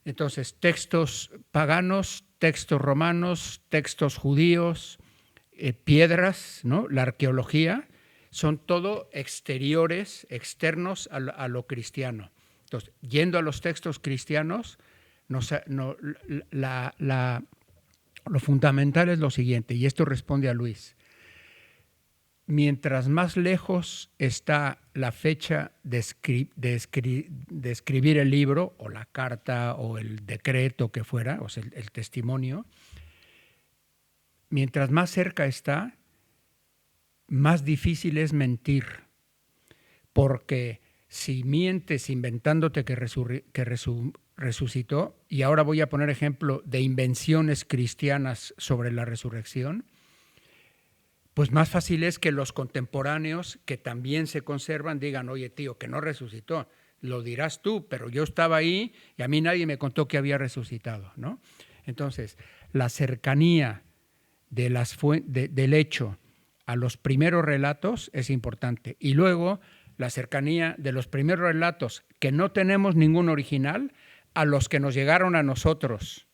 Entonces, textos paganos, textos romanos, textos judíos, piedras, ¿no? La arqueología, son todo exteriores, externos a lo cristiano. Entonces, yendo a los textos cristianos, lo fundamental es lo siguiente, y esto responde a Luis. Mientras más lejos está la fecha de escribir el libro, o la carta, o el decreto que fuera, o sea, el testimonio, mientras más cerca está, más difícil es mentir. Porque si mientes inventándote que resucitó, y ahora voy a poner ejemplo de invenciones cristianas sobre la resurrección, pues más fácil es que los contemporáneos que también se conservan digan, oye tío, que no resucitó, lo dirás tú, pero yo estaba ahí y a mí nadie me contó que había resucitado, ¿no? Entonces, la cercanía del hecho a los primeros relatos es importante. Y luego, la cercanía de los primeros relatos, que no tenemos ningún original, a los que nos llegaron a nosotros,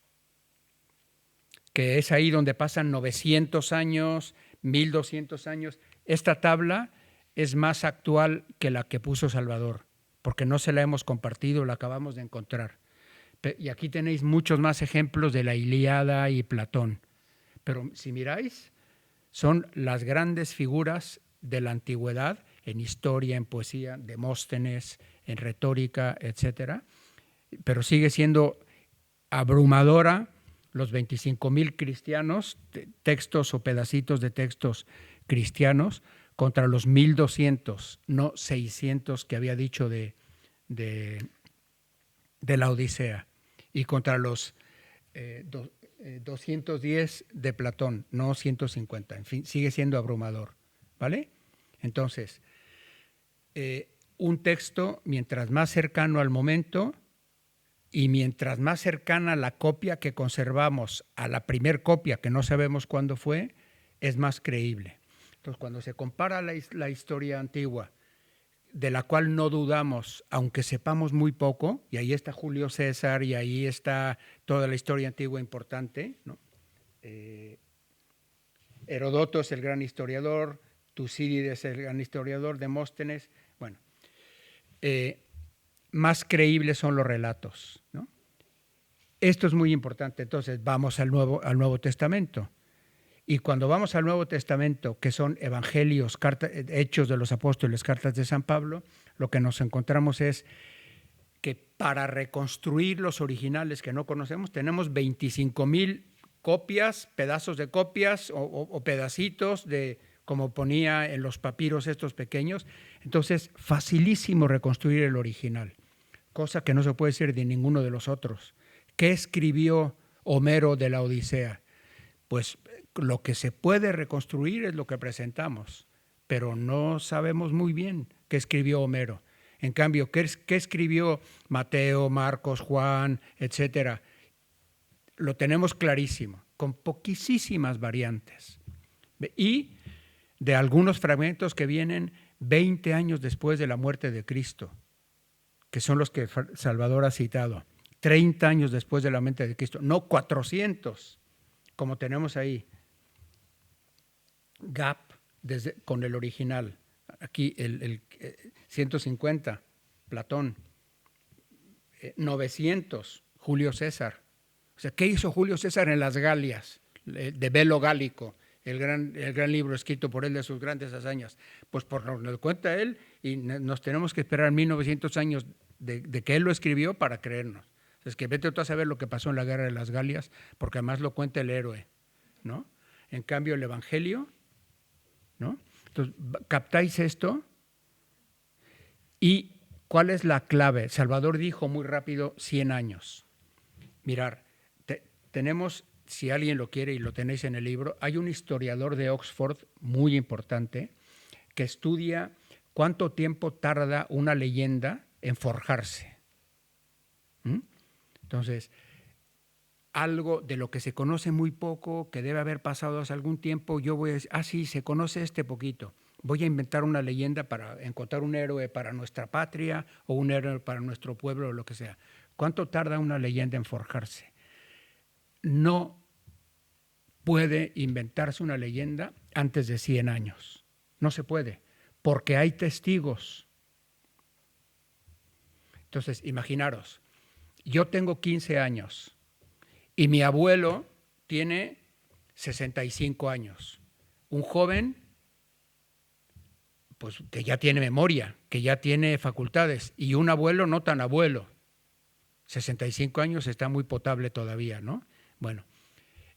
que es ahí donde pasan 900 años, 1200 años. Esta tabla es más actual que la que puso Salvador, porque no se la hemos compartido, la acabamos de encontrar. Y aquí tenéis muchos más ejemplos de la Ilíada y Platón. Pero si miráis, son las grandes figuras de la antigüedad en historia, en poesía, Demóstenes, en retórica, etcétera. Pero sigue siendo abrumadora los 25,000 cristianos, textos o pedacitos de textos cristianos, contra los 1,200, no 600 que había dicho de la Odisea, y contra los 210 de Platón, no 150. En fin, sigue siendo abrumador, ¿vale? Entonces, un texto, mientras más cercano al momento y mientras más cercana la copia que conservamos a la primer copia, que no sabemos cuándo fue, es más creíble. Entonces, cuando se compara la historia antigua, de la cual no dudamos, aunque sepamos muy poco, y ahí está Julio César y ahí está toda la historia antigua importante, ¿no? Heródoto es el gran historiador, Tucídides es el gran historiador, Demóstenes, bueno, más creíbles son los relatos, ¿no? Esto es muy importante. Entonces vamos al Nuevo Testamento. Y cuando vamos al Nuevo Testamento, que son evangelios, hechos de los apóstoles, cartas de San Pablo, lo que nos encontramos es que para reconstruir los originales que no conocemos, tenemos 25,000 copias, pedazos de copias o pedacitos de, como ponía en los papiros estos pequeños. Entonces, facilísimo reconstruir el original, cosa que no se puede decir de ninguno de los otros. ¿Qué escribió Homero de la Odisea? Pues lo que se puede reconstruir es lo que presentamos, pero no sabemos muy bien qué escribió Homero. En cambio, ¿qué escribió Mateo, Marcos, Juan, etcétera? Lo tenemos clarísimo, con poquísimas variantes. Y de algunos fragmentos que vienen 20 años después de la muerte de Cristo, que son los que Salvador ha citado, 30 años después de la muerte de Cristo, no 400, como tenemos ahí. Gap con el original. Aquí el 150, Platón. 900, Julio César. O sea, ¿qué hizo Julio César en las Galias? De Velo Gálico, el gran libro escrito por él de sus grandes hazañas. Pues por lo que nos cuenta él, y nos tenemos que esperar 1900 años de que él lo escribió para creernos. Es que vete tú a saber lo que pasó en la guerra de las Galias, porque además lo cuenta el héroe, ¿no? En cambio, el Evangelio, ¿no? Entonces, ¿captáis esto? ¿Y cuál es la clave? Salvador dijo muy rápido 100 años. Mirar, tenemos, si alguien lo quiere y lo tenéis en el libro, hay un historiador de Oxford muy importante que estudia cuánto tiempo tarda una leyenda en forjarse. Entonces, algo de lo que se conoce muy poco, que debe haber pasado hace algún tiempo, yo voy a decir, sí, se conoce este poquito. voy a inventar una leyenda para encontrar un héroe para nuestra patria o un héroe para nuestro pueblo o lo que sea. ¿Cuánto tarda una leyenda en forjarse? No puede inventarse una leyenda antes de 100 años. No se puede, porque hay testigos. Entonces, imaginaros, yo tengo 15 años y mi abuelo tiene 65 años. Un joven, pues que ya tiene memoria, que ya tiene facultades, y un abuelo no tan abuelo. 65 años está muy potable todavía, ¿no? Bueno,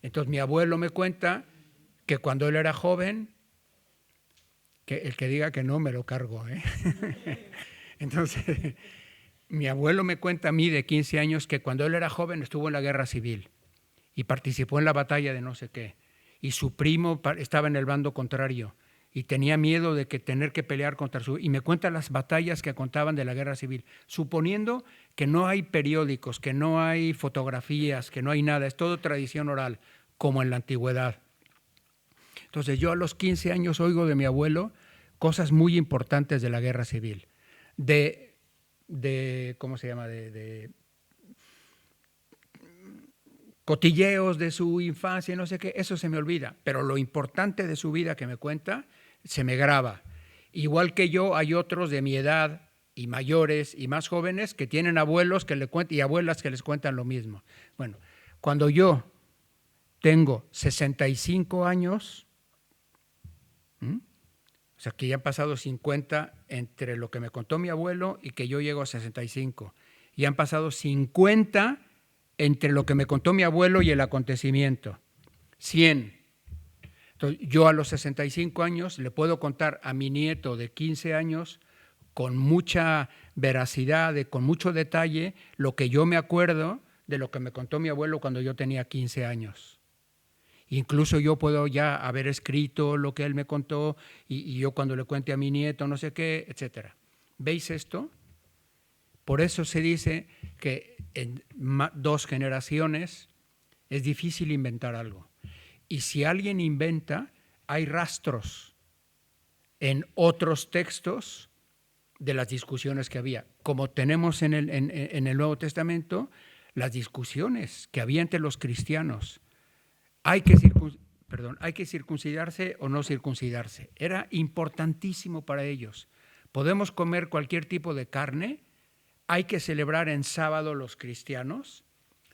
entonces mi abuelo me cuenta que cuando él era joven, que el que diga que no me lo cargo, ¿eh? Entonces, mi abuelo me cuenta a mí de 15 años que cuando él era joven estuvo en la guerra civil y participó en la batalla de no sé qué, y su primo estaba en el bando contrario y tenía miedo de que tener que pelear contra su... Y me cuenta las batallas que contaban de la guerra civil, suponiendo que no hay periódicos, que no hay fotografías, que no hay nada, es todo tradición oral, como en la antigüedad. Entonces yo a los 15 años oigo de mi abuelo cosas muy importantes de la guerra civil, ¿cómo se llama?, de cotilleos de su infancia, no sé qué, eso se me olvida, pero lo importante de su vida que me cuenta se me graba. Igual que yo, hay otros de mi edad y mayores y más jóvenes que tienen abuelos que le cuentan y abuelas que les cuentan lo mismo. Bueno, cuando yo tengo 65 años, o sea que ya han pasado 50 entre lo que me contó mi abuelo y que yo llego a 65, y han pasado 50 entre lo que me contó mi abuelo y el acontecimiento, 100. Entonces, yo a los 65 años le puedo contar a mi nieto de 15 años con mucha veracidad, con mucho detalle, lo que yo me acuerdo de lo que me contó mi abuelo cuando yo tenía 15 años. Incluso yo puedo ya haber escrito lo que él me contó y yo cuando le cuente a mi nieto, no sé qué, etcétera. ¿Veis esto? Por eso se dice que en 2 generaciones es difícil inventar algo. Y si alguien inventa, hay rastros en otros textos de las discusiones que había. Como tenemos en el Nuevo Testamento, las discusiones que había entre los cristianos. ¿Hay que circuncidarse o no circuncidarse? Era importantísimo para ellos. ¿Podemos comer cualquier tipo de carne? ¿Hay que celebrar en sábado los cristianos?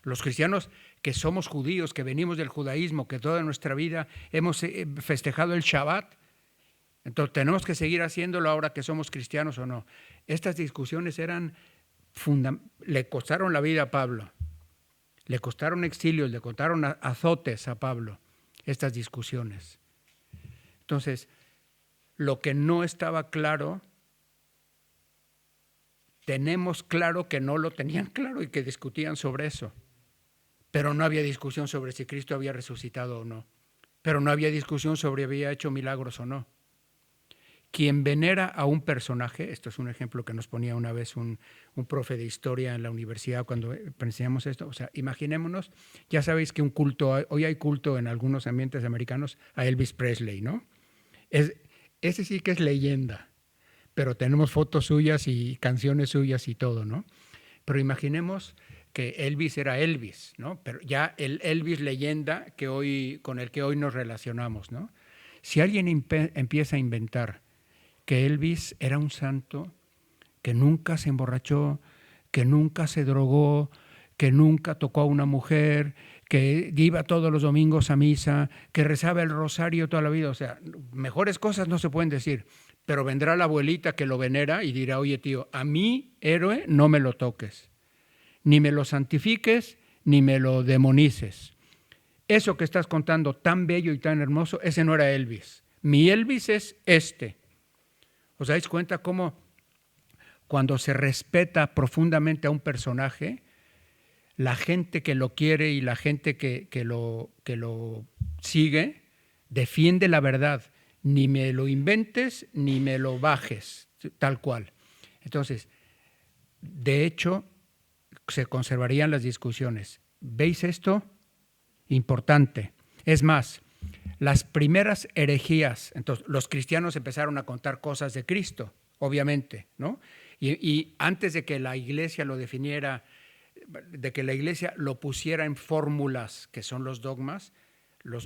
Los cristianos que somos judíos, que venimos del judaísmo, que toda nuestra vida hemos festejado el Shabbat, entonces tenemos que seguir haciéndolo ahora que somos cristianos o no. Estas discusiones le costaron la vida a Pablo, le costaron exilios, le costaron azotes a Pablo, estas discusiones. Entonces, lo que no estaba claro, tenemos claro que no lo tenían claro y que discutían sobre eso. Pero no había discusión sobre si Cristo había resucitado o no. Pero no había discusión sobre si había hecho milagros o no. Quien venera a un personaje, esto es un ejemplo que nos ponía una vez un profe de historia en la universidad cuando enseñamos esto, o sea, imaginémonos, ya sabéis que un culto, hoy hay culto en algunos ambientes americanos a Elvis Presley, ¿no? Ese sí que es leyenda, pero tenemos fotos suyas y canciones suyas y todo, ¿no? Pero imaginemos que Elvis era Elvis, ¿no? Pero ya el Elvis leyenda con el que hoy nos relacionamos, ¿no? Si alguien empieza a inventar que Elvis era un santo, que nunca se emborrachó, que nunca se drogó, que nunca tocó a una mujer, que iba todos los domingos a misa, que rezaba el rosario toda la vida, o sea, mejores cosas no se pueden decir, pero vendrá la abuelita que lo venera y dirá, oye tío, a mi héroe no me lo toques, ni me lo santifiques, ni me lo demonices. Eso que estás contando tan bello y tan hermoso, ese no era Elvis. Mi Elvis es este. ¿Os dais cuenta cómo cuando se respeta profundamente a un personaje, la gente que lo quiere y la gente que lo sigue defiende la verdad? Ni me lo inventes ni me lo bajes, tal cual. Entonces, de hecho, se conservarían las discusiones. ¿Veis esto? Importante. Es más, Las primeras herejías, entonces los cristianos empezaron a contar cosas de Cristo, obviamente, ¿no? Y antes de que la iglesia lo definiera, de que la iglesia lo pusiera en fórmulas, que son los dogmas,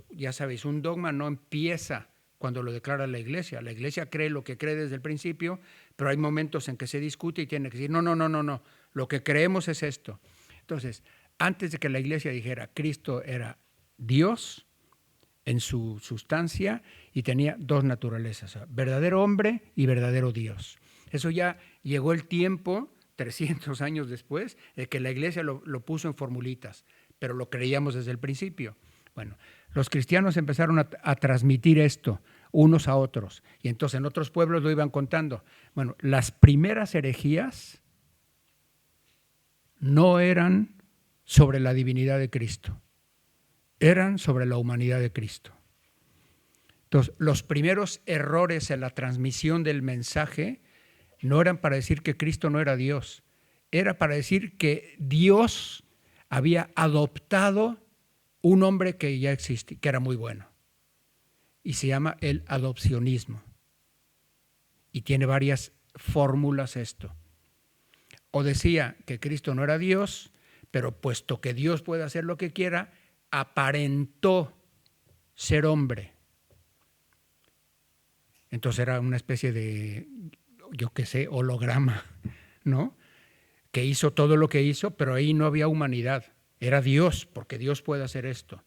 ya sabéis, un dogma no empieza cuando lo declara la iglesia. La iglesia cree lo que cree desde el principio, pero hay momentos en que se discute y tiene que decir, no, lo que creemos es esto. Entonces, antes de que la iglesia dijera Cristo era Dios en su sustancia y tenía dos naturalezas, verdadero hombre y verdadero Dios. Eso ya llegó el tiempo, 300 años después, de que la iglesia lo puso en formulitas, pero lo creíamos desde el principio. Bueno, los cristianos empezaron a transmitir esto unos a otros, y entonces en otros pueblos lo iban contando. Bueno, las primeras herejías no eran sobre la divinidad de Cristo, eran sobre la humanidad de Cristo. Entonces, los primeros errores en la transmisión del mensaje no eran para decir que Cristo no era Dios, era para decir que Dios había adoptado un hombre que ya existía, que era muy bueno, y se llama el adopcionismo. Y tiene varias fórmulas esto. O decía que Cristo no era Dios, pero puesto que Dios puede hacer lo que quiera, aparentó ser hombre. Entonces era una especie de, yo qué sé, holograma, ¿no? Que hizo todo lo que hizo, pero ahí no había humanidad. Era Dios, porque Dios puede hacer esto.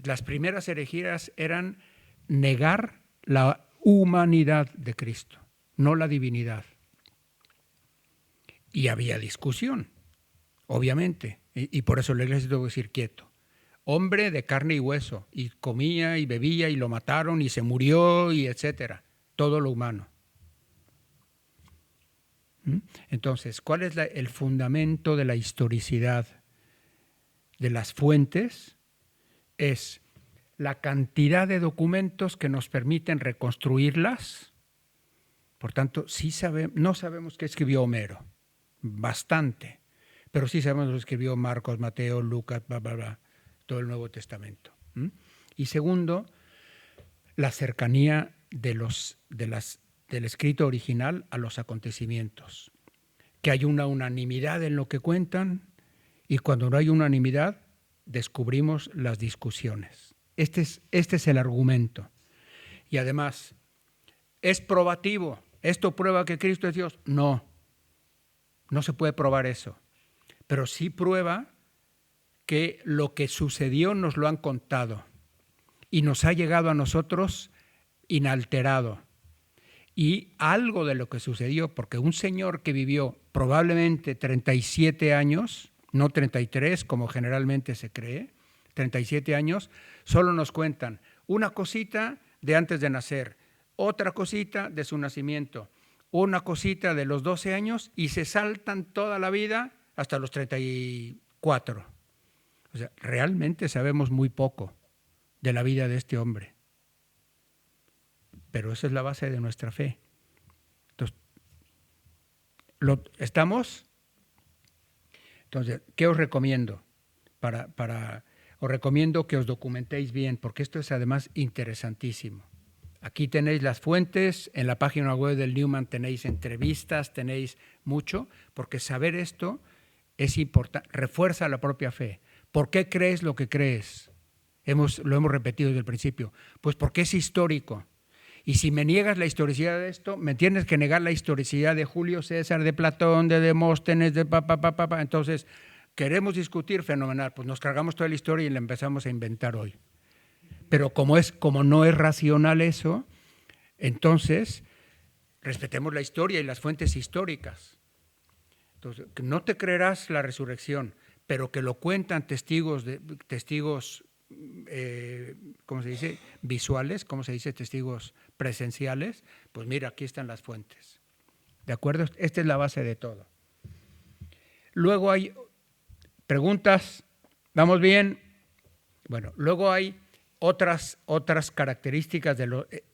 Las primeras herejías eran negar la humanidad de Cristo, no la divinidad. Y había discusión, obviamente, y por eso la iglesia tuvo que decir quieto. Hombre de carne y hueso, y comía y bebía y lo mataron y se murió y etcétera, todo lo humano. Entonces, ¿cuál es el fundamento de la historicidad de las fuentes? Es la cantidad de documentos que nos permiten reconstruirlas. Por tanto, no sabemos qué escribió Homero, bastante, pero sí sabemos lo que escribió Marcos, Mateo, Lucas, bla, bla, bla, todo el Nuevo Testamento. Y segundo, la cercanía del escrito original a los acontecimientes, que hay una unanimidad en lo que cuentan, y cuando no hay unanimidad, descubrimos las discusiones. Este es el argumento. Y además, ¿es probativo? ¿Esto prueba que Cristo es Dios? No se puede probar eso. Pero sí prueba que lo que sucedió nos lo han contado y nos ha llegado a nosotros inalterado. Y algo de lo que sucedió, porque un señor que vivió probablemente 37 años, no 33 como generalmente se cree, 37 años, solo nos cuentan una cosita de antes de nacer, otra cosita de su nacimiento, una cosita de los 12 años y se saltan toda la vida hasta los 34. O sea, realmente sabemos muy poco de la vida de este hombre. Pero esa es la base de nuestra fe. Entonces, ¿estamos? Entonces, ¿qué os recomiendo? Os recomiendo que os documentéis bien, porque esto es además interesantísimo. Aquí tenéis las fuentes, en la página web del Newman tenéis entrevistas, tenéis mucho, porque saber esto es importante, refuerza la propia fe. ¿Por qué crees lo que crees? Lo hemos repetido desde el principio. Pues porque es histórico. Y si me niegas la historicidad de esto, me tienes que negar la historicidad de Julio César, de Platón, de Demóstenes, de Entonces, queremos discutir, fenomenal, pues nos cargamos toda la historia y la empezamos a inventar hoy. Pero como no es racional eso, entonces respetemos la historia y las fuentes históricas. Entonces, no te creerás la resurrección, pero que lo cuentan testigos, ¿cómo se dice? Visuales, ¿cómo se dice? Testigos presenciales. Pues mira, aquí están las fuentes. ¿De acuerdo? Esta es la base de todo. Luego hay preguntas. ¿Vamos bien? Bueno, luego hay otras características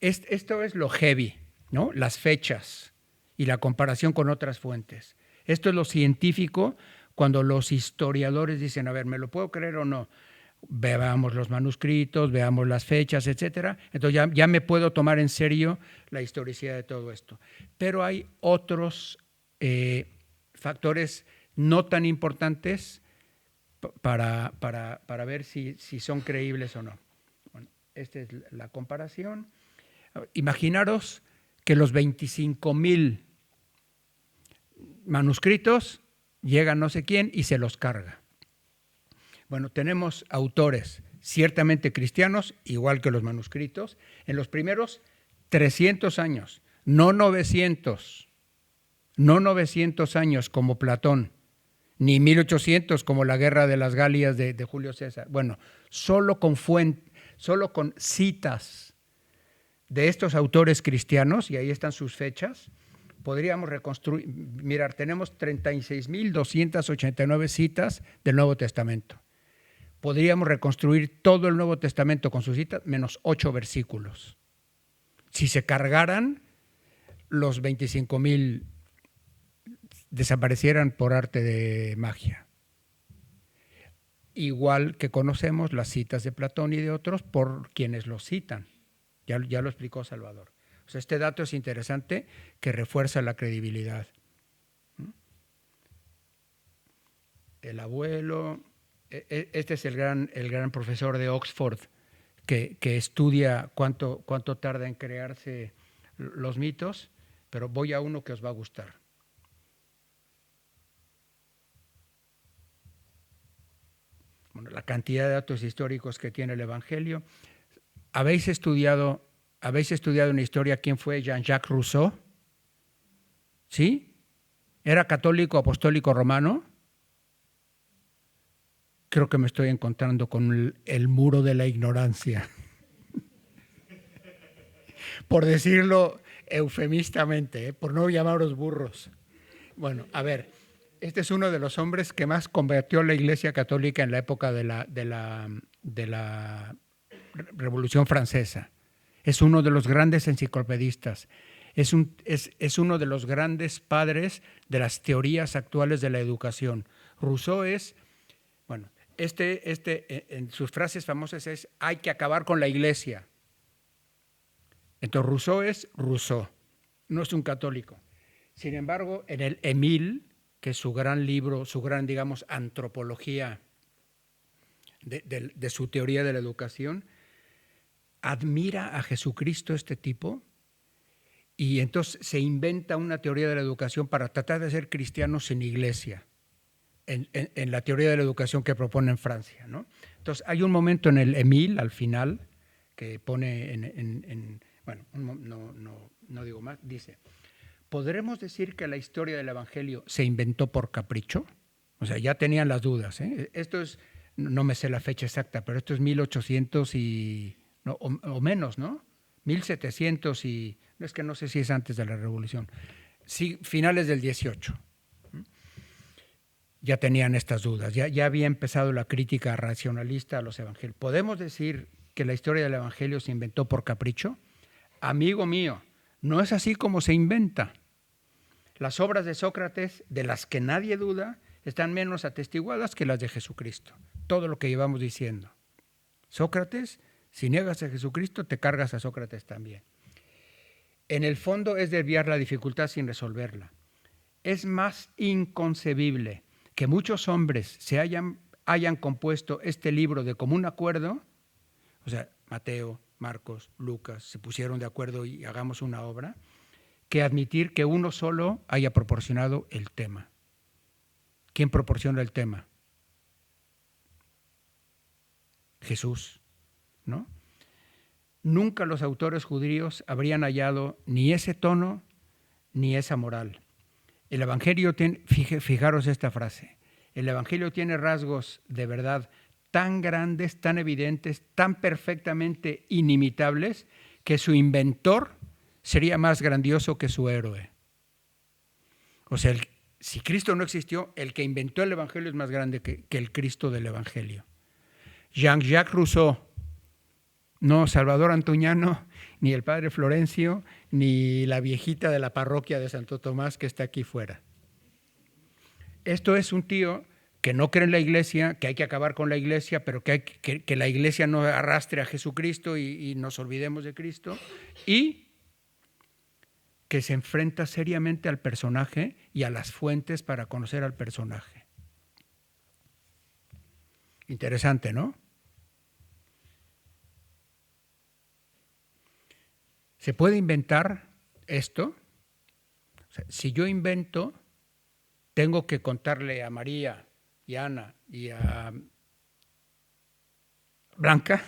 esto es lo heavy, ¿no? Las fechas y la comparación con otras fuentes. Esto es lo científico cuando los historiadores dicen, a ver, ¿me lo puedo creer o no? veamos los manuscritos, veamos las fechas, etcétera. Entonces ya me puedo tomar en serio la historicidad de todo esto. Pero hay otros factores no tan importantes para ver si son creíbles o no. Bueno, esta es la comparación. Imaginaros que los 25,000 manuscritos llegan no sé quién y se los carga. Bueno, tenemos autores ciertamente cristianos, igual que los manuscritos, en los primeros 300 años, no 900 años como Platón, ni 1800 como la Guerra de las Galias de Julio César. Bueno, solo con citas de estos autores cristianos, y ahí están sus fechas, podríamos reconstruir. Mirar, tenemos 36,289 citas del Nuevo Testamento. Podríamos reconstruir todo el Nuevo Testamento con sus citas, menos 8 versículos. Si se cargaran, los 25,000 desaparecieran por arte de magia. Igual que conocemos las citas de Platón y de otros por quienes los citan. Ya lo explicó Salvador. O sea, este dato es interesante, que refuerza la credibilidad. El abuelo, este es el gran profesor de Oxford que estudia cuánto tarda en crearse los mitos, pero voy a uno que os va a gustar. Bueno, la cantidad de datos históricos que tiene el Evangelio. ¿Habéis estudiado en historia quién fue Jean-Jacques Rousseau? ¿Sí? ¿Era católico apostólico romano? Creo que me estoy encontrando con el muro de la ignorancia. Por decirlo eufemistamente, por no llamaros burros. Bueno, a ver, este es uno de los hombres que más combatió la Iglesia Católica en la época de la Revolución Francesa. Es uno de los grandes enciclopedistas. Es uno de los grandes padres de las teorías actuales de la educación. Rousseau es, bueno, en sus frases famosas es: hay que acabar con la Iglesia. Entonces Rousseau es Rousseau, no es un católico. Sin embargo, en el Émile, que es su gran libro, su gran, digamos, antropología de su teoría de la educación, admira a Jesucristo este tipo, y entonces se inventa una teoría de la educación para tratar de ser cristianos sin iglesia, en la teoría de la educación que propone en Francia, ¿no? Entonces hay un momento en el Émile, al final, que pone bueno, no digo más, dice: ¿podremos decir que la historia del Evangelio se inventó por capricho? O sea, ya tenían las dudas, ¿eh? Esto es, no me sé la fecha exacta, pero esto es 1800 o menos, ¿no? 1700 es que no sé si es antes de la Revolución. Sí, finales del 18. Ya tenían estas dudas, ya había empezado la crítica racionalista a los evangelios. ¿Podemos decir que la historia del Evangelio se inventó por capricho? Amigo mío, no es así como se inventa. Las obras de Sócrates, de las que nadie duda, están menos atestiguadas que las de Jesucristo. Todo lo que llevamos diciendo. Sócrates, si niegas a Jesucristo, te cargas a Sócrates también. En el fondo es desviar la dificultad sin resolverla. Es más inconcebible que muchos hombres hayan compuesto este libro de común acuerdo, o sea, Mateo, Marcos, Lucas, se pusieron de acuerdo y hagamos una obra, que admitir que uno solo haya proporcionado el tema. ¿Quién proporciona el tema? Jesús, ¿no? Nunca los autores judíos habrían hallado ni ese tono ni esa moral. El Evangelio tiene, fijaros esta frase, el Evangelio tiene rasgos de verdad tan grandes, tan evidentes, tan perfectamente inimitables, que su inventor sería más grandioso que su héroe. O sea, si Cristo no existió, el que inventó el Evangelio es más grande que el Cristo del Evangelio. Jean-Jacques Rousseau, no Salvador Antuñano, ni el padre Florencio, ni la viejita de la parroquia de Santo Tomás que está aquí fuera. Esto es un tío que no creen en la iglesia, que hay que acabar con la iglesia, pero que la iglesia no arrastre a Jesucristo y nos olvidemos de Cristo, y que se enfrenta seriamente al personaje y a las fuentes para conocer al personaje. Interesante, ¿no? ¿Se puede inventar esto? O sea, si yo invento, tengo que contarle a María y a Ana y a Blanca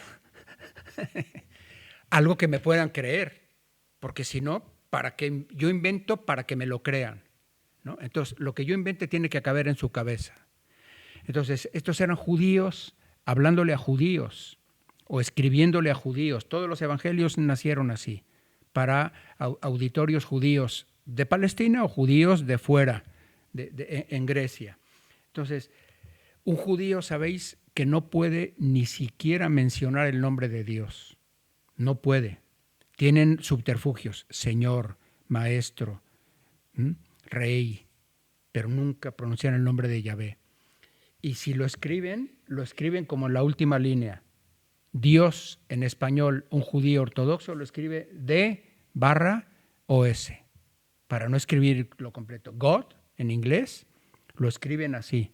algo que me puedan creer, porque si no, para que yo invento para que me lo crean, ¿no? Entonces, lo que yo invente tiene que caber en su cabeza. Entonces, estos eran judíos hablándole a judíos o escribiéndole a judíos. Todos los evangelios nacieron así, para auditorios judíos de Palestina o judíos de fuera, en Grecia. Entonces, un judío, sabéis, que no puede ni siquiera mencionar el nombre de Dios. No puede. Tienen subterfugios, Señor, Maestro, Rey, pero nunca pronuncian el nombre de Yahvé. Y si lo escriben como en la última línea. Dios en español, un judío ortodoxo lo escribe D/OS, para no escribir lo completo. God en inglés lo escriben así.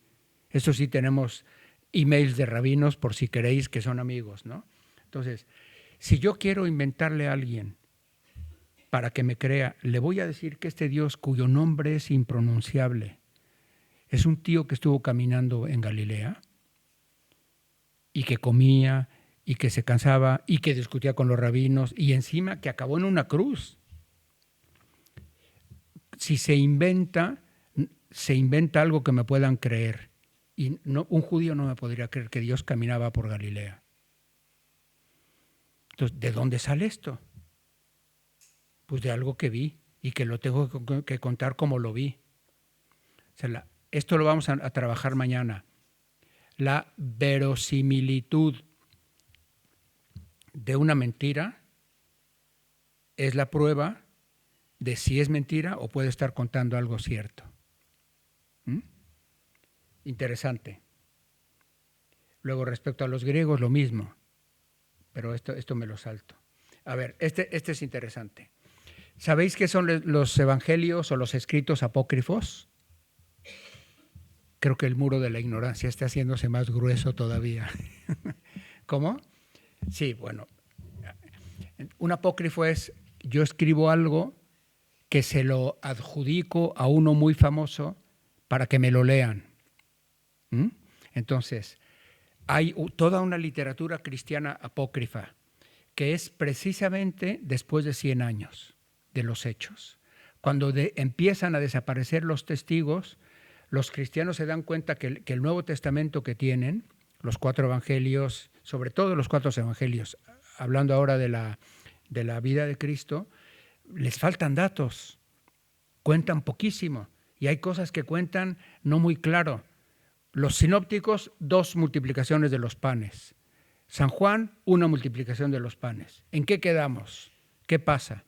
Eso sí, tenemos emails de rabinos por si queréis, que son amigos, ¿no? Entonces, si yo quiero inventarle a alguien para que me crea, le voy a decir que este Dios, cuyo nombre es impronunciable, es un tío que estuvo caminando en Galilea y que comía y que se cansaba y que discutía con los rabinos y encima que acabó en una cruz. Si se inventa algo que me puedan creer. Y no, un judío no me podría creer que Dios caminaba por Galilea. Entonces, ¿de dónde sale esto? Pues de algo que vi y que lo tengo que contar como lo vi. O sea, esto lo vamos a trabajar mañana. La verosimilitud de una mentira es la prueba de si es mentira o puede estar contando algo cierto. Interesante. Luego, respecto a los griegos, lo mismo, pero esto me lo salto. A ver, este es interesante. ¿Sabéis qué son los evangelios o los escritos apócrifos? Creo que el muro de la ignorancia está haciéndose más grueso todavía. ¿Cómo? Sí, bueno. Un apócrifo es, yo escribo algo que se lo adjudico a uno muy famoso para que me lo lean. Entonces, hay toda una literatura cristiana apócrifa que es precisamente después de 100 años de los hechos. Cuando empiezan a desaparecer los testigos, los cristianos se dan cuenta que el Nuevo Testamento que tienen, los 4 evangelios, sobre todo los 4 evangelios, hablando ahora de la vida de Cristo, les faltan datos, cuentan poquísimo y hay cosas que cuentan no muy claro. Los sinópticos, 2 multiplicaciones de los panes. San Juan, 1 multiplicación de los panes. ¿En qué quedamos? ¿Qué pasa?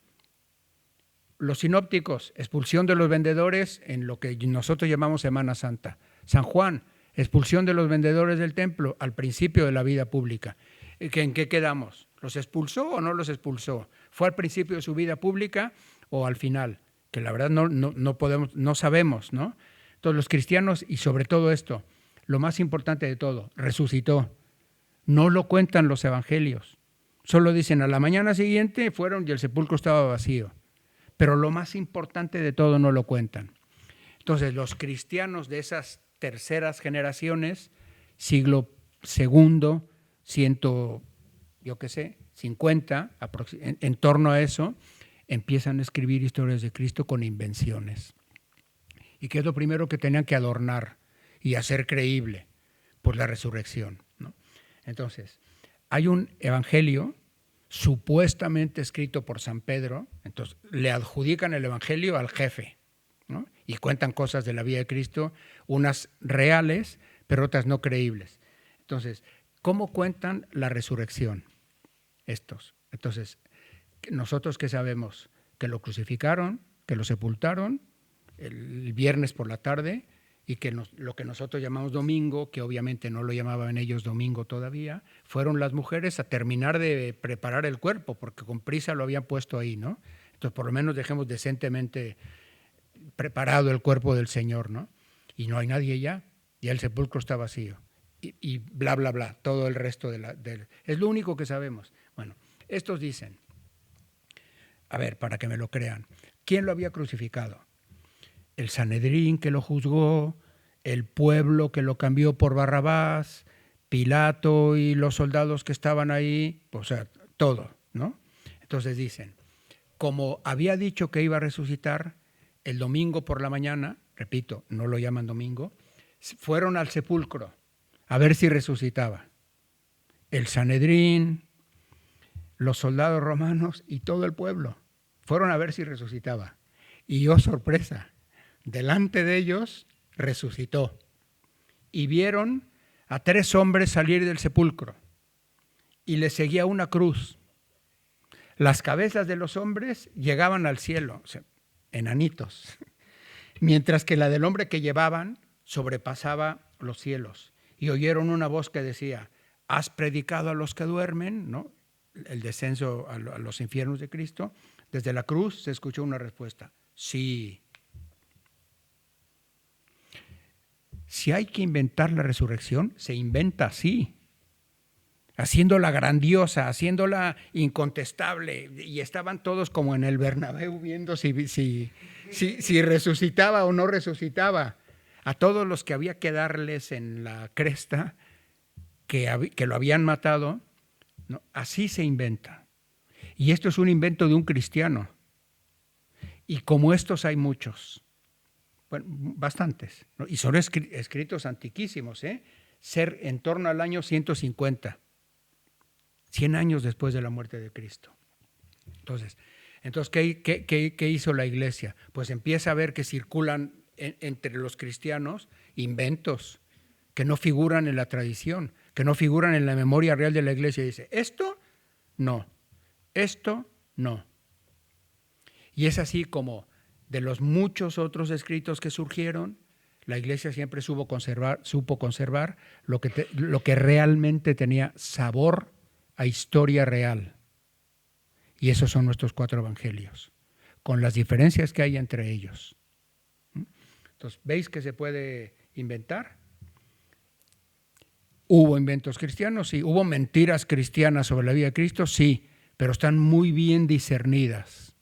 Los sinópticos, expulsión de los vendedores en lo que nosotros llamamos Semana Santa. San Juan, expulsión de los vendedores del templo al principio de la vida pública. ¿En qué quedamos? ¿Los expulsó o no los expulsó? ¿Fue al principio de su vida pública o al final? Que la verdad no sabemos, ¿no? Entonces los cristianos, y sobre todo esto, lo más importante de todo, resucitó. No lo cuentan los evangelios. Solo dicen a la mañana siguiente fueron y el sepulcro estaba vacío. Pero lo más importante de todo no lo cuentan. Entonces los cristianos de esas terceras generaciones, siglo II, 50, en torno a eso, empiezan a escribir historias de Cristo con invenciones. ¿Y qué es lo primero que tenían que adornar y hacer creíble? Pues la resurrección, ¿no? Entonces, hay un evangelio supuestamente escrito por San Pedro, entonces le adjudican el evangelio al jefe, ¿no? Y cuentan cosas de la vida de Cristo, unas reales, pero otras no creíbles. Entonces, ¿cómo cuentan la resurrección estos? Entonces, ¿nosotros qué sabemos? Que lo crucificaron, que lo sepultaron el viernes por la tarde y que lo que nosotros llamamos domingo, que obviamente no lo llamaban ellos domingo todavía, fueron las mujeres a terminar de preparar el cuerpo, porque con prisa lo habían puesto ahí, ¿no? Entonces, por lo menos dejemos decentemente preparado el cuerpo del Señor, ¿no? Y no hay nadie ya, y el sepulcro está vacío. Y bla, bla, bla, todo el resto es lo único que sabemos. Bueno, estos dicen, a ver, para que me lo crean, ¿quién lo había crucificado? El Sanedrín que lo juzgó, el pueblo que lo cambió por Barrabás, Pilato y los soldados que estaban ahí, o sea, todo, ¿no? Entonces dicen, como había dicho que iba a resucitar, el domingo por la mañana, repito, no lo llaman domingo, fueron al sepulcro a ver si resucitaba. El Sanedrín, los soldados romanos y todo el pueblo fueron a ver si resucitaba. Y oh sorpresa, delante de ellos resucitó. Y vieron a 3 hombres salir del sepulcro y les seguía una cruz. Las cabezas de los hombres llegaban al cielo, o sea, enanitos, mientras que la del hombre que llevaban sobrepasaba los cielos. Y oyeron una voz que decía, ¿has predicado a los que duermen? ¿No? El descenso a los infiernos de Cristo. Desde la cruz se escuchó una respuesta, sí. Si hay que inventar la resurrección, se inventa así, haciéndola grandiosa, haciéndola incontestable. Y estaban todos como en el Bernabéu viendo si resucitaba o no resucitaba. A todos los que había que darles en la cresta, que lo habían matado, ¿no? Así se inventa. Y esto es un invento de un cristiano. Y como estos hay muchos. Bueno, bastantes, ¿no? Y son escritos antiquísimos, ser en torno al año 150, 100 años después de la muerte de Cristo. Entonces ¿qué hizo la Iglesia? Pues empieza a ver que circulan entre los cristianos inventos que no figuran en la tradición, que no figuran en la memoria real de la Iglesia. Y dice, esto no, esto no. Y es así como de los muchos otros escritos que surgieron, la Iglesia siempre supo conservar lo que realmente tenía sabor a historia real. Y esos son nuestros 4 evangelios, con las diferencias que hay entre ellos. Entonces, ¿veis que se puede inventar? ¿Hubo inventos cristianos? Sí. ¿Hubo mentiras cristianas sobre la vida de Cristo? Sí, pero están muy bien discernidas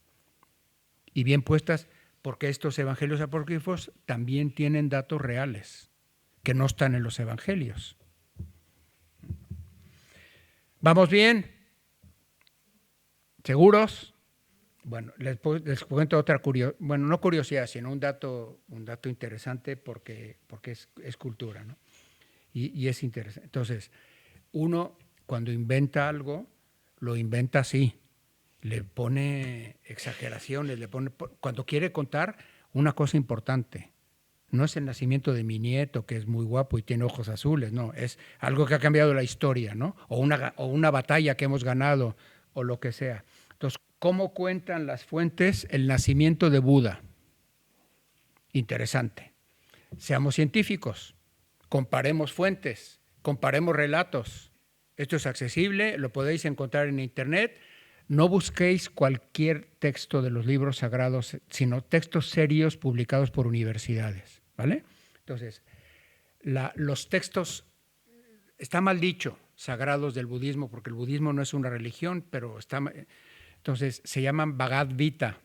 y bien puestas, porque estos evangelios apócrifos también tienen datos reales que no están en los evangelios. ¿Vamos bien? ¿Seguros? Bueno, les cuento otra curiosidad, bueno, no curiosidad, sino un dato interesante porque es cultura, ¿no? Y es interesante. Entonces, uno cuando inventa algo, lo inventa así, le pone exageraciones, cuando quiere contar una cosa importante. No es el nacimiento de mi nieto, que es muy guapo y tiene ojos azules, no, es algo que ha cambiado la historia, ¿no? O una batalla que hemos ganado, o lo que sea. Entonces, ¿cómo cuentan las fuentes el nacimiento de Buda? Interesante. Seamos científicos, comparemos fuentes, comparemos relatos. Esto es accesible, lo podéis encontrar en internet. No busquéis cualquier texto de los libros sagrados, sino textos serios publicados por universidades, ¿vale? Entonces, los textos, está mal dicho, sagrados del budismo, porque el budismo no es una religión, pero entonces se llaman Bhagavad Gita.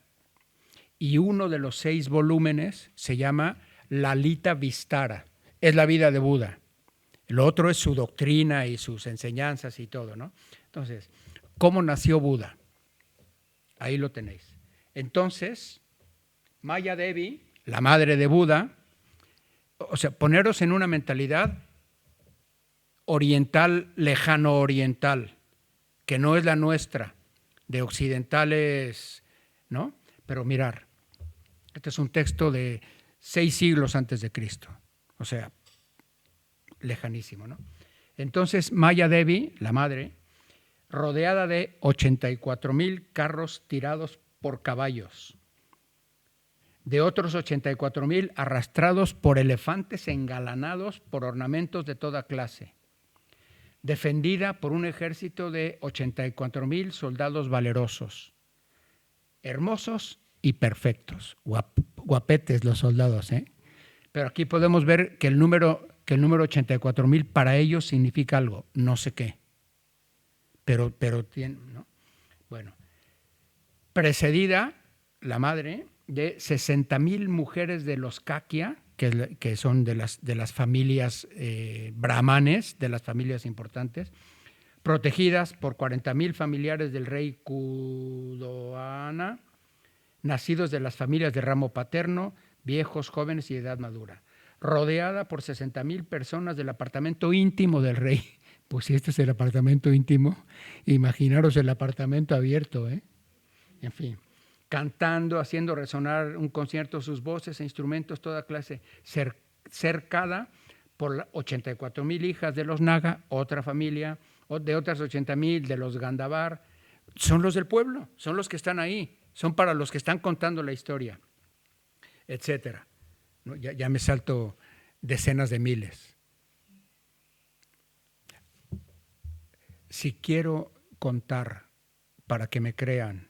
Y uno de los 6 volúmenes se llama Lalita Vistara, es la vida de Buda. Lo otro es su doctrina y sus enseñanzas y todo, ¿no? Entonces, ¿cómo nació Buda? Ahí lo tenéis. Entonces, Maya Devi, la madre de Buda, o sea, poneros en una mentalidad oriental, lejano oriental, que no es la nuestra, de occidentales, ¿no? Pero mirar, este es un texto de 6 siglos antes de Cristo, o sea, lejanísimo, ¿no? Entonces, Maya Devi, la madre, rodeada de 84,000 carros tirados por caballos, de otros 84,000 arrastrados por elefantes engalanados por ornamentos de toda clase, defendida por un ejército de 84,000 soldados valerosos, hermosos y perfectos, guapetes los soldados, ¿eh? Pero aquí podemos ver que el número 84,000 para ellos significa algo, no sé qué, pero tiene, ¿no? Bueno, precedida la madre de 60,000 mujeres de los Kakya, que son de las familias brahmanes, de las familias importantes, protegidas por 40,000 familiares del rey Kudoana, nacidos de las familias de ramo paterno, viejos, jóvenes y edad madura, rodeada por 60,000 personas del apartamento íntimo del rey. Pues si este es el apartamento íntimo, imaginaros el apartamento abierto, ¿eh? En fin, cantando, haciendo resonar un concierto, sus voces e instrumentos, toda clase, cercada por 84,000 hijas de los Naga, otra familia, de otras 80,000 de los Gandabar. Son los del pueblo, son los que están ahí, son para los que están contando la historia, etcétera. ¿No? Ya me salto decenas de miles. Si quiero contar para que me crean,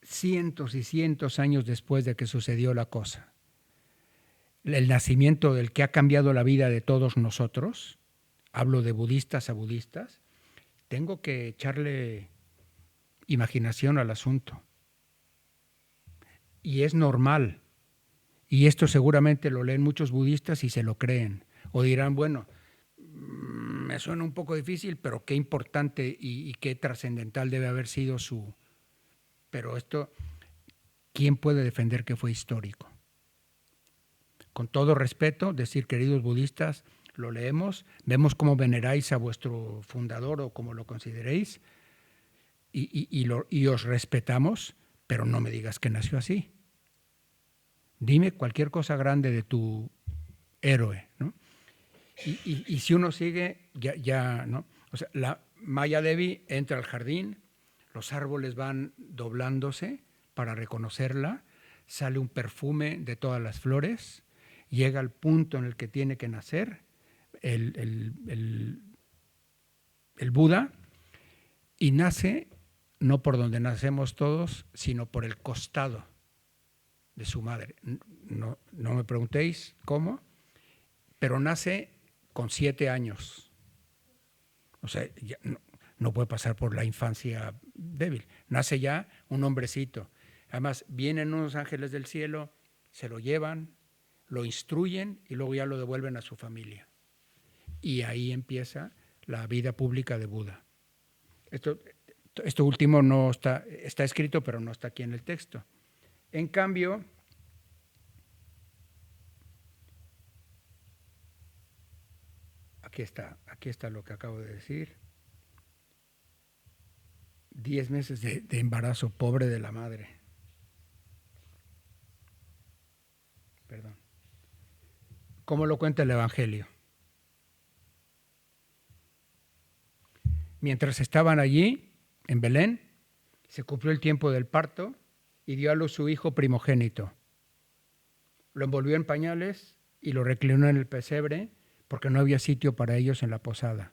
cientos y cientos años después de que sucedió la cosa, el nacimiento del que ha cambiado la vida de todos nosotros, hablo de budistas a budistas, tengo que echarle imaginación al asunto. Y es normal. Y esto seguramente lo leen muchos budistas y se lo creen. O dirán, bueno, me suena un poco difícil, pero qué importante y qué trascendental debe haber sido su... Pero esto, ¿quién puede defender que fue histórico? Con todo respeto, decir, queridos budistas, lo leemos, vemos cómo veneráis a vuestro fundador o como lo consideréis, y os respetamos, pero no me digas que nació así. Dime cualquier cosa grande de tu héroe, ¿no? Y si uno sigue, ya, ¿no? O sea, la Maya Devi entra al jardín, los árboles van doblándose para reconocerla, sale un perfume de todas las flores, llega al punto en el que tiene que nacer el Buda, y nace no por donde nacemos todos, sino por el costado de su madre. No me preguntéis cómo, pero nace con 7 años. O sea, ya no puede pasar por la infancia débil. Nace ya un hombrecito. Además, vienen unos ángeles del cielo, se lo llevan, lo instruyen y luego ya lo devuelven a su familia. Y ahí empieza la vida pública de Buda. Esto último no está escrito, pero no está aquí en el texto. En cambio, aquí está lo que acabo de decir. 10 meses de embarazo, pobre de la madre. Perdón. ¿Cómo lo cuenta el Evangelio? Mientras estaban allí, en Belén, se cumplió el tiempo del parto y dio a luz su hijo primogénito. Lo envolvió en pañales y lo reclinó en el pesebre porque no había sitio para ellos en la posada.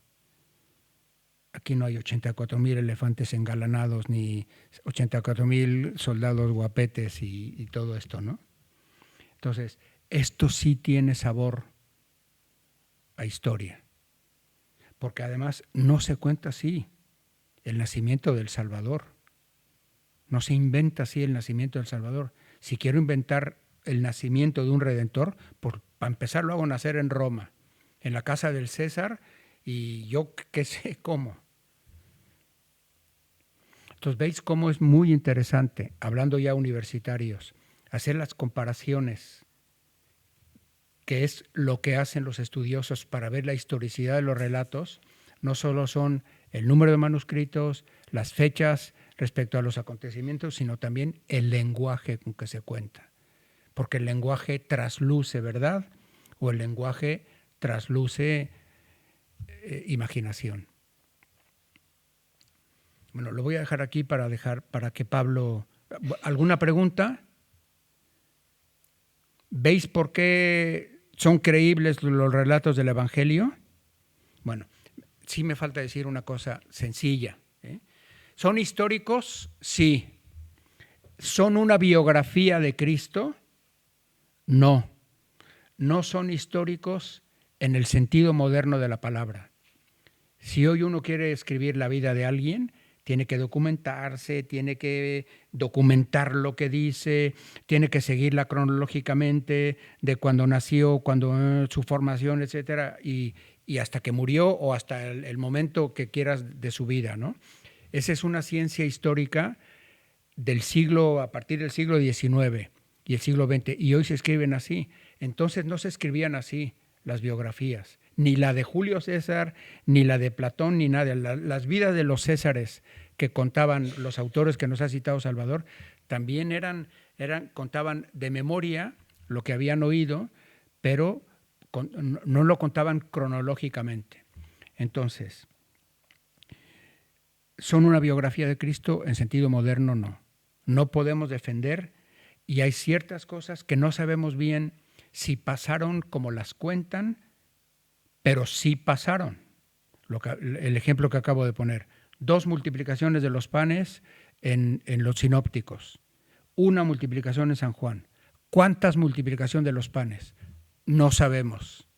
Aquí no hay 84,000 elefantes engalanados ni 84,000 soldados guapetes y todo esto, ¿no? Entonces, esto sí tiene sabor a historia, porque además no se cuenta así el nacimiento del Salvador. No se inventa así el nacimiento del Salvador. Si quiero inventar el nacimiento de un Redentor, para empezar lo hago nacer en Roma, en la casa del César, y yo qué sé cómo. Entonces, veis cómo es muy interesante, hablando ya universitarios, hacer las comparaciones, que es lo que hacen los estudiosos para ver la historicidad de los relatos. No solo son el número de manuscritos, las fechas respecto a los acontecimientos, sino también el lenguaje con que se cuenta. Porque el lenguaje trasluce verdad o el lenguaje trasluce imaginación. Bueno, lo voy a dejar aquí para que Pablo... ¿Alguna pregunta? ¿Veis por qué son creíbles los relatos del Evangelio? Bueno, sí me falta decir una cosa sencilla, ¿eh? ¿Son históricos? Sí. ¿Son una biografía de Cristo? No. No son históricos en el sentido moderno de la palabra. Si hoy uno quiere escribir la vida de alguien, tiene que documentarse, tiene que documentar lo que dice, tiene que seguirla cronológicamente de cuando nació, cuando su formación, etcétera, y hasta que murió o hasta el momento que quieras de su vida, ¿no? Esa es una ciencia histórica del siglo, a partir del siglo XIX y el siglo XX, y hoy se escriben así. Entonces no se escribían así las biografías, ni la de Julio César, ni la de Platón, ni nada. Las vidas de los Césares que contaban los autores que nos ha citado Salvador, también contaban de memoria lo que habían oído, pero no lo contaban cronológicamente. Entonces, ¿son una biografía de Cristo en sentido moderno? No. No podemos defender, y hay ciertas cosas que no sabemos bien si pasaron como las cuentan, pero sí pasaron. El ejemplo que acabo de poner. 2 multiplicaciones de los panes en los sinópticos. 1 multiplicación en San Juan. ¿Cuántas multiplicación de los panes? No sabemos.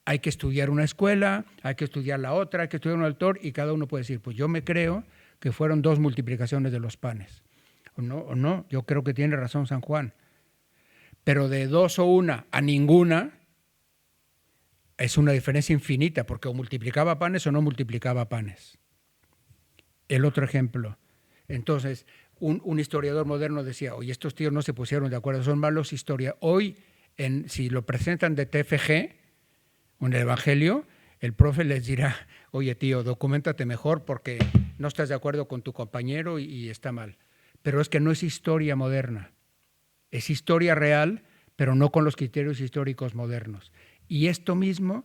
Hay que estudiar una escuela, hay que estudiar la otra, hay que estudiar un autor, y cada uno puede decir, pues yo me creo que fueron 2 multiplicaciones de los panes. O no, yo creo que tiene razón San Juan. Pero de 2 o 1 a ninguna es una diferencia infinita, porque o multiplicaba panes o no multiplicaba panes. El otro ejemplo. Entonces, un historiador moderno decía, oye, estos tíos no se pusieron de acuerdo, son malos historiadores. Hoy, si lo presentan de TFG, en el Evangelio, el profe les dirá, oye tío, documéntate mejor porque no estás de acuerdo con tu compañero y está mal. Pero es que no es historia moderna. Es historia real, pero no con los criterios históricos modernos. Y esto mismo,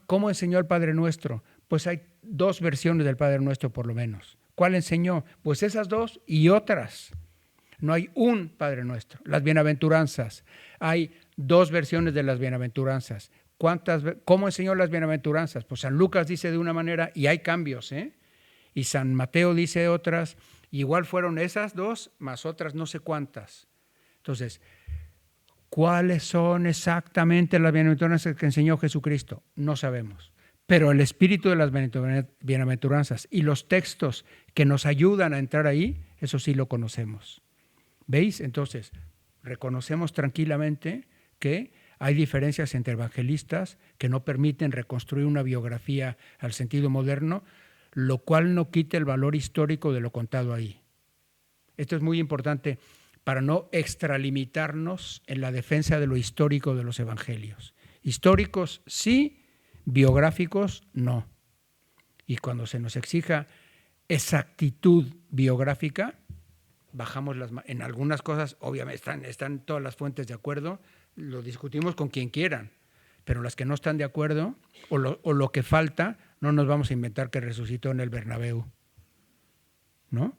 ¿cómo enseñó el Padre Nuestro? Pues hay 2 versiones del Padre Nuestro por lo menos. ¿Cuál enseñó? Pues esas 2 y otras. No hay un Padre Nuestro. Las bienaventuranzas. Hay 2 versiones de las bienaventuranzas. ¿Cómo enseñó las bienaventuranzas? Pues San Lucas dice de una manera y hay cambios, ¿eh? Y San Mateo dice otras. Igual fueron esas 2 más otras no sé cuántas. Entonces, ¿cuáles son exactamente las bienaventuranzas que enseñó Jesucristo? No sabemos. Pero el espíritu de las bienaventuranzas y los textos que nos ayudan a entrar ahí, eso sí lo conocemos. ¿Veis? Entonces, reconocemos tranquilamente que hay diferencias entre evangelistas que no permiten reconstruir una biografía al sentido moderno, lo cual no quita el valor histórico de lo contado ahí. Esto es muy importante para no extralimitarnos en la defensa de lo histórico de los evangelios. Históricos sí, biográficos no. Y cuando se nos exija exactitud biográfica, bajamos en algunas cosas, obviamente están todas las fuentes de acuerdo, lo discutimos con quien quieran, pero las que no están de acuerdo o lo que falta, no nos vamos a inventar que resucitó en el Bernabéu, ¿no?